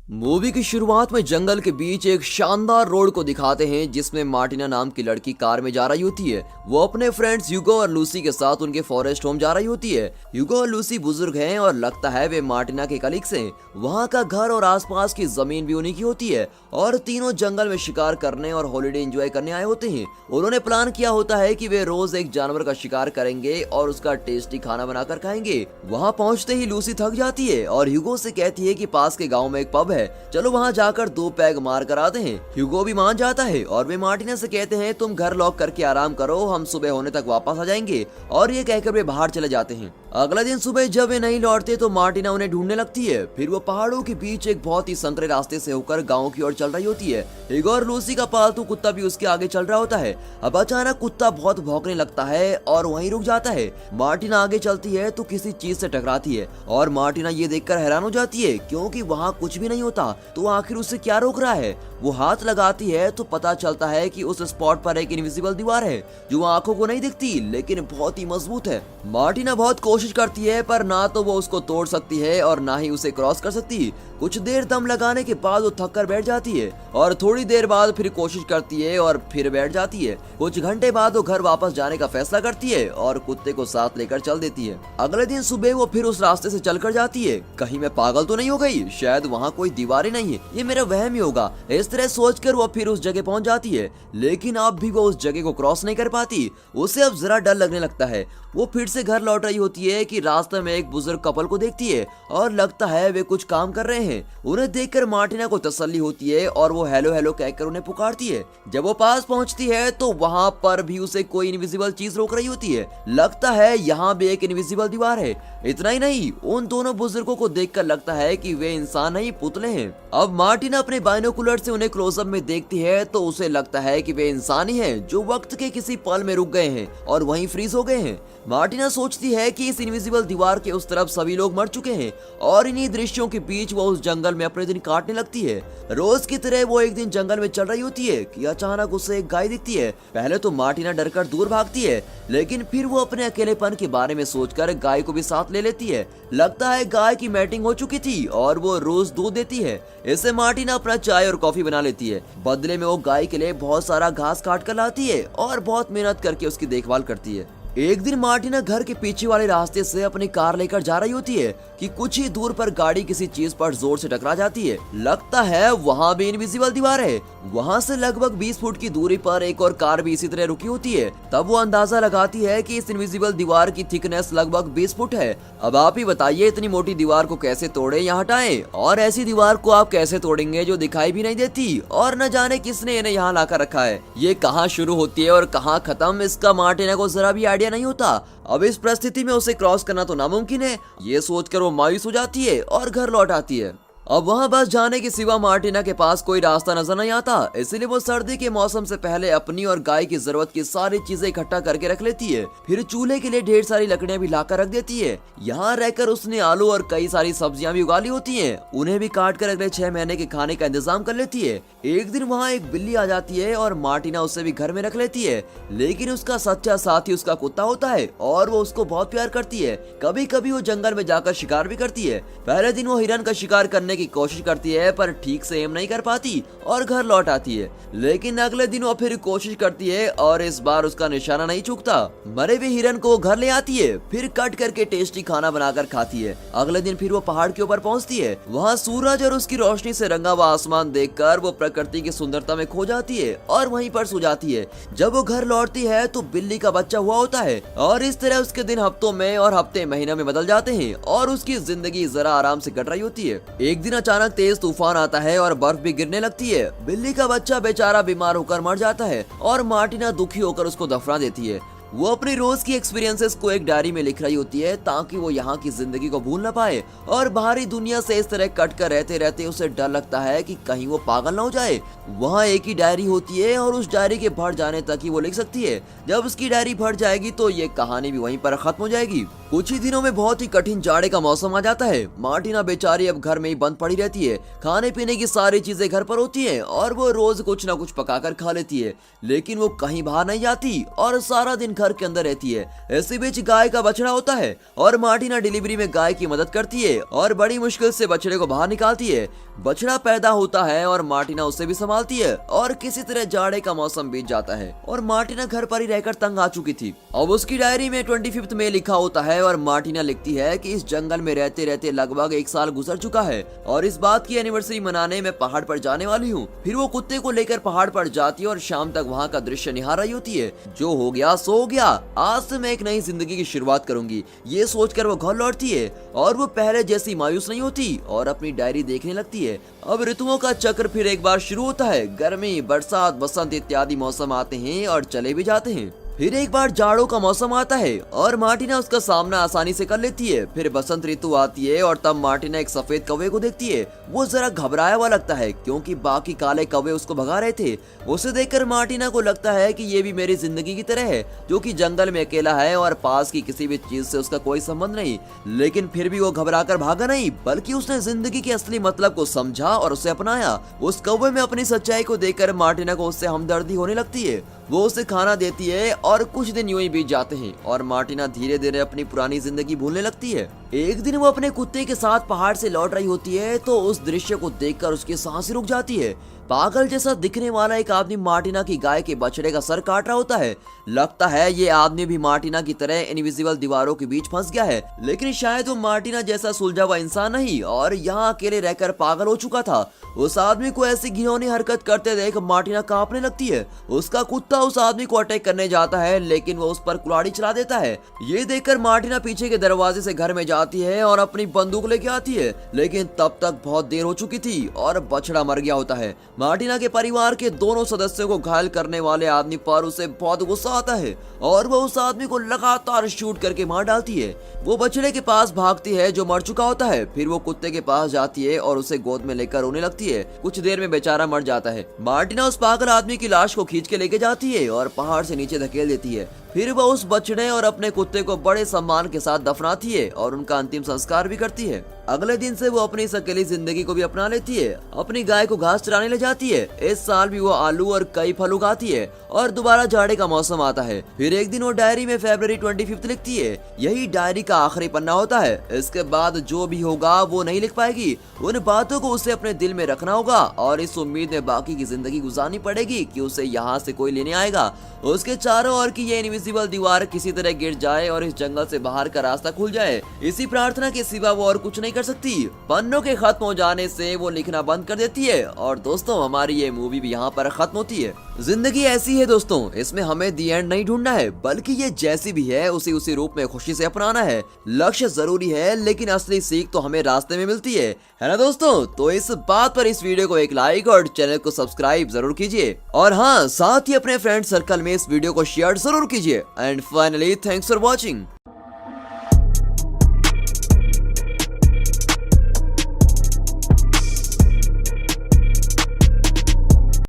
Movie की शुरुआत में जंगल के बीच एक शानदार रोड को दिखाते हैं जिसमें मार्टिना नाम की लड़की कार में जा रही होती है। वो अपने फ्रेंड्स ह्यूगो और लूसी के साथ उनके फॉरेस्ट होम जा रही होती है। ह्यूगो और लूसी बुजुर्ग हैं और लगता है वे मार्टिना के कलीग्स हैं। वहाँ का घर और आसपास की जमीन भी उन्हीं की होती है और तीनों जंगल में शिकार करने और हॉलिडे एंजॉय करने आए होते हैं। उन्होंने प्लान किया होता है कि वे रोज एक जानवर का शिकार करेंगे और उसका टेस्टी खाना बनाकर खाएंगे। वहाँ पहुँचते ही लूसी थक जाती है और ह्यूगो से कहती है कि पास के गाँव में एक पब है, चलो वहाँ जाकर 2 पैग मार कर आते हैं। ह्यूगो भी मान जाता है और वे मार्टिना से कहते हैं तुम घर लॉक करके आराम करो, हम सुबह होने तक वापस आ जाएंगे। और ये कहकर वे बाहर चले जाते हैं। अगले दिन सुबह जब वे नहीं लौटते तो मार्टिना उन्हें ढूंढने लगती है। फिर वो पहाड़ों के बीच एक बहुत ही संकरे रास्ते से होकर गाँव की ओर चल रही होती है। ह्यूगो और लूसी का पालतू कुत्ता भी उसके आगे चल रहा होता है। अब अचानक कुत्ता बहुत भौंकने लगता है और वहीं रुक जाता है। मार्टिना आगे चलती है तो किसी चीज से टकराती है और मार्टिना ये देखकर हैरान हो जाती है क्योंकि वहाँ कुछ भी नहीं होता। तो आखिर उसे क्या रोक रहा है? वो हाथ लगाती है तो पता चलता है कि उस स्पॉट पर एक इनविजिबल दीवार है जो आंखों को नहीं दिखती लेकिन बहुत ही मजबूत है। मार्टिना बहुत कोशिश करती है पर ना तो वो उसको तोड़ सकती है और ना ही उसे क्रॉस कर सकती। कुछ देर दम लगाने के बाद वो थक कर बैठ जाती है और थोड़ी देर बाद फिर कोशिश करती है और फिर बैठ जाती है। कुछ घंटे बाद वो घर वापस जाने का फैसला करती है और कुत्ते को साथ लेकर चल देती है। अगले दिन सुबह वो फिर उस रास्ते से चलकर जाती है। कहीं मैं पागल तो नहीं हो गई? शायद वहाँ कोई दीवार ही नहीं है, ये मेरा वहम ही होगा। इस तरह सोचकर वो फिर उस जगह पहुंच जाती है लेकिन अब भी वो उस जगह को क्रॉस नहीं कर पाती। उसे अब जरा डर लगने लगता है। वो फिर से घर लौट रही होती है कि रास्ते में एक बुजुर्ग कपल को देखती है और लगता है वे कुछ काम कर रहे हैं। उन्हें देखकर मार्टिना को तसल्ली होती है और वो हेलो हेलो कहकर उन्हें पुकारती है। जब वो पास पहुंचती है तो वहां पर भी उसे कोई इनविजिबल चीज रोक रही होती है। लगता है यहाँ भी एक इनविजिबल दीवार है। इतना ही नहीं, उन दोनों बुजुर्गों को देखकर लगता है कि वे इंसान नहीं पुतले हैं। अब मार्टिना अपने बाइनोकुलर से उन्हें क्लोजअप में देखती है तो उसे लगता है कि वे इंसान ही हैं जो वक्त के किसी पल में रुक गए हैं और वहीं फ्रीज हो गए हैं। मार्टिना सोचती है कि इस इनविजिबल दीवार के उस तरफ सभी लोग मर चुके हैं और इन्हीं दृश्यों के बीच वो उस जंगल में अपने दिन काटने लगती है। रोज की तरह वो एक दिन जंगल में चल रही होती है कि अचानक उसे एक गाय दिखती है। पहले तो मार्टिना डरकर दूर भागती है लेकिन फिर वो अपने अकेलेपन के बारे में सोचकर गाय को भी साथ ले लेती है। लगता है गाय की मैटिंग हो चुकी थी और वो रोज दूध देती है। इससे मार्टिना अपना चाय और कॉफी बना लेती है। बदले में वो गाय के लिए बहुत सारा घास काट कर लाती है और बहुत मेहनत करके उसकी देखभाल करती है। एक दिन मार्टिना घर के पीछे वाले रास्ते से अपनी कार लेकर जा रही होती है कि कुछ ही दूर पर गाड़ी किसी चीज पर जोर से टकरा जाती है। लगता है वहाँ भी इनविजिबल दीवार है। वहाँ से लगभग 20 फुट की दूरी पर एक और कार भी इसी तरह रुकी होती है। तब वो अंदाजा लगाती है कि इस इनविजिबल दीवार की थिकनेस लगभग 20 फुट है। अब आप ही बताइए इतनी मोटी दीवार को कैसे तोड़े या हटाएं? और ऐसी दीवार को आप कैसे तोड़ेंगे जो दिखाई भी नहीं देती और न जाने किसने इन्हें यहाँ लाकर रखा है? ये कहाँ शुरू होती है और कहाँ खत्म, इसका मार्टिना को जरा भी आइडिया नहीं होता। अब इस परिस्थिति में उसे क्रॉस करना तो नामुमकिन है। ये सोचकर वो मायूस हो जाती है और घर लौट आती है। अब वहाँ बस जाने के सिवा मार्टिना के पास कोई रास्ता नजर नहीं आता, इसलिए वो सर्दी के मौसम से पहले अपनी और गाय की जरूरत की सारी चीजें इकट्ठा करके रख लेती है। फिर चूल्हे के लिए ढेर सारी लकड़ियाँ भी लाकर रख देती है। यहाँ रहकर उसने आलू और कई सारी सब्जियां भी उगा ली होती हैं। उन्हें भी काट कर अगले 6 महीने के खाने का इंतजाम कर लेती है। एक दिन वहाँ एक बिल्ली आ जाती है और मार्टिना उसे भी घर में रख लेती है लेकिन उसका सच्चा साथी उसका कुत्ता होता है और वो उसको बहुत प्यार करती है। कभी कभी वो जंगल में जाकर शिकार भी करती है। पहले दिन वो हिरन का शिकार करने की कोशिश करती है पर ठीक से एम नहीं कर पाती और घर लौट आती है। लेकिन अगले दिन वो फिर कोशिश करती है और इस बार उसका निशाना नहीं चूकता। मरे हुए हिरन को घर ले आती है, फिर कट करके टेस्टी खाना बनाकर खाती है। अगले दिन फिर वो पहाड़ के ऊपर पहुंचती है। वहाँ सूरज और उसकी रोशनी से रंगा हुआ आसमान देखकर वो प्रकृति की सुंदरता में खो जाती है और वहीं पर सो जाती है। जब वो घर लौटती है तो बिल्ली का बच्चा हुआ होता है और इस तरह उसके दिन हफ्तों में और हफ्ते महीनों में बदल जाते हैं और उसकी जिंदगी जरा आराम से कट रही होती है। एक दिन अचानक तेज तूफान आता है और बर्फ भी गिरने लगती है। बिल्ली का बच्चा बेचारा बीमार होकर मर जाता है और मार्टिना दुखी होकर उसको दफना देती है। वो अपनी रोज की एक्सपीरियंसेस को एक डायरी में लिख रही होती है ताकि वो यहाँ की जिंदगी को भूल ना पाए और बाहरी दुनिया से इस तरह कट कर रहते रहते उसे डर लगता है कि कहीं वो पागल ना हो जाए। वहाँ एक ही डायरी होती है और उस डायरी के भर जाने तक ही वो लिख सकती है। जब उसकी डायरी भर जाएगी तो ये कहानी भी वहीं पर खत्म हो जाएगी। कुछ ही दिनों में बहुत ही कठिन जाड़े का मौसम आ जाता है। मार्टिना बेचारी अब घर में ही बंद पड़ी रहती है। खाने पीने की सारी चीजें घर पर होती हैं और वो रोज कुछ ना कुछ पकाकर खा लेती है, लेकिन वो कहीं बाहर नहीं जाती और सारा दिन घर के अंदर रहती है। इसी बीच गाय का बछड़ा होता है और मार्टिना डिलीवरी में गाय की मदद करती है और बड़ी मुश्किल से बछड़े को बाहर निकालती है। बछड़ा पैदा होता है और मार्टिना उसे भी संभालती है और किसी तरह जाड़े का मौसम बीत जाता है और मार्टिना घर पर ही रहकर तंग आ चुकी थी। अब उसकी डायरी में 25 मई लिखा होता है और मार्टिना लिखती है कि इस जंगल में रहते रहते लगभग 1 साल गुजर चुका है और इस बात की एनिवर्सरी मनाने मैं पहाड़ पर जाने वाली हूँ। फिर वो कुत्ते को लेकर पहाड़ पर जाती है और शाम तक वहाँ का दृश्य निहार रही होती है। जो हो गया सो हो गया, आज से मैं एक नई जिंदगी की शुरुआत करूंगी, ये सोचकर वो घर लौटती है और वो पहले जैसी मायूस नहीं होती और अपनी डायरी देखने लगती है। अब ऋतुओं का चक्र फिर एक बार शुरू होता है। गर्मी, बरसात, बसंत इत्यादि मौसम आते हैं और चले भी जाते हैं। फिर एक बार जाड़ों का मौसम आता है और मार्टिना उसका सामना आसानी से कर लेती है। फिर बसंत ऋतु आती है और तब मार्टिना एक सफेद कौवे को देखती है। वो जरा घबराया हुआ लगता है क्योंकि बाकी काले कौवे उसको भगा रहे थे। उसे देखकर मार्टिना को लगता है कि ये भी मेरी जिंदगी की तरह है, जो कि जंगल में अकेला है और पास की किसी भी चीज से उसका कोई संबंध नहीं। लेकिन फिर भी वो घबराकर भागा नहीं, बल्कि उसने जिंदगी के असली मतलब को समझा और उसे अपनाया। उस कौवे में अपनी सच्चाई को देखकर मार्टिना को उससे हमदर्दी होने लगती है। वो उसे खाना देती है और कुछ दिन यूं ही बीत जाते हैं और मार्टिना धीरे धीरे अपनी पुरानी जिंदगी भूलने लगती है। एक दिन वो अपने कुत्ते के साथ पहाड़ से लौट रही होती है तो उस दृश्य को देखकर उसकी सांसें रुक जाती है। पागल जैसा दिखने वाला एक आदमी मार्टिना की गाय के बछड़े का सर काट रहा होता है। लगता है ये आदमी भी मार्टिना की तरह इनविजिबल दीवारों के बीच फंस गया है, लेकिन शायद वो मार्टिना जैसा सुलझा हुआ इंसान नहीं और यहाँ अकेले रहकर पागल हो चुका था। उस आदमी को ऐसी घिनौनी हरकत करते देख मार्टिना कांपने लगती है। उसका कुत्ता उस आदमी को अटैक करने जाता है, लेकिन वो उस पर कुल्हाड़ी चला देता है। ये देखकर मार्टिना पीछे के दरवाजे से घर में जाती है और अपनी बंदूक लेके आती है, लेकिन तब तक बहुत देर हो चुकी थी और बछड़ा मर गया होता है। मार्टिना के परिवार के दोनों सदस्यों को घायल करने वाले आदमी पर उसे बहुत गुस्सा आता है और वो उस आदमी को लगातार शूट करके मार डालती है। वो बछड़े के पास भागती है जो मर चुका होता है। फिर वो कुत्ते के पास जाती है और उसे गोद में लेकर रोने लगती है। कुछ देर में बेचारा मर जाता है। मार्टिना उस पागल आदमी की लाश को खींच के लेके जाती है और पहाड़ से नीचे धकेल देती है। फिर वह उस बछड़े और अपने कुत्ते को बड़े सम्मान के साथ दफनाती है और उनका अंतिम संस्कार भी करती है। अगले दिन से वो अपनी इस अकेली जिंदगी को भी अपना लेती है। अपनी गाय को घास चराने ले जाती है। इस साल भी वो आलू और कई फल उगाती है और दोबारा जाड़े का मौसम आता है। फिर एक दिन वो डायरी में फरवरी 25 लिखती है। यही डायरी का आखिरी पन्ना होता है। इसके बाद जो भी होगा वो नहीं लिख पाएगी। उन बातों को उसे अपने दिल में रखना होगा और इस उम्मीद में बाकी की जिंदगी गुजारनी पड़ेगी कि उसे यहाँ से कोई लेने आएगा। उसके चारों ओर की ये इनविजिबल दीवार किसी तरह गिर जाए और इस जंगल से बाहर का रास्ता खुल जाए। इसी प्रार्थना के सिवा वो और कुछ नहीं कर सकती। पन्नों के खत्म हो जाने से वो लिखना बंद कर देती है और दोस्तों हमारी ये मूवी भी यहाँ पर खत्म होती है। जिंदगी ऐसी है दोस्तों, इसमें हमें दी एंड नहीं ढूंढना है, बल्कि ये जैसी भी है उसी रूप में खुशी से अपनाना है। लक्ष्य जरूरी है लेकिन असली सीख तो हमें रास्ते में मिलती है ना दोस्तों। तो इस बात पर इस वीडियो को एक लाइक और चैनल को सब्सक्राइब जरूर कीजिए और हाँ साथ ही अपने फ्रेंड सर्कल में इस वीडियो को शेयर जरूर कीजिए। And finally thanks for watching.